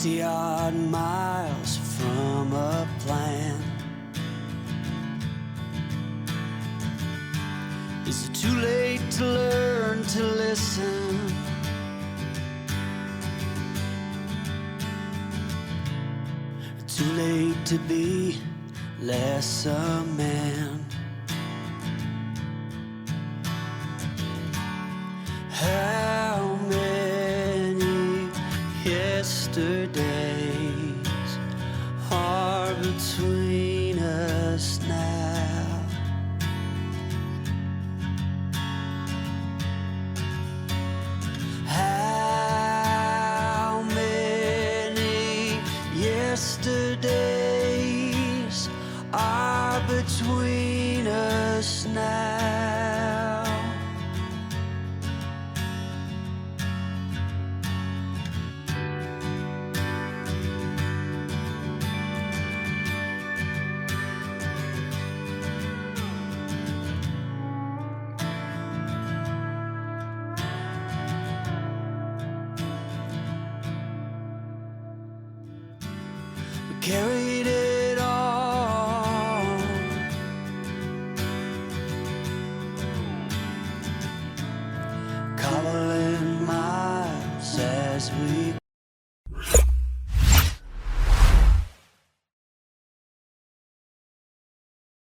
60 odd miles from a plan. Is it too late to learn to listen? Too late to be less a man? How many yesterdays are between us now? How many yesterdays are between us now? Carried it all, cobbling miles as we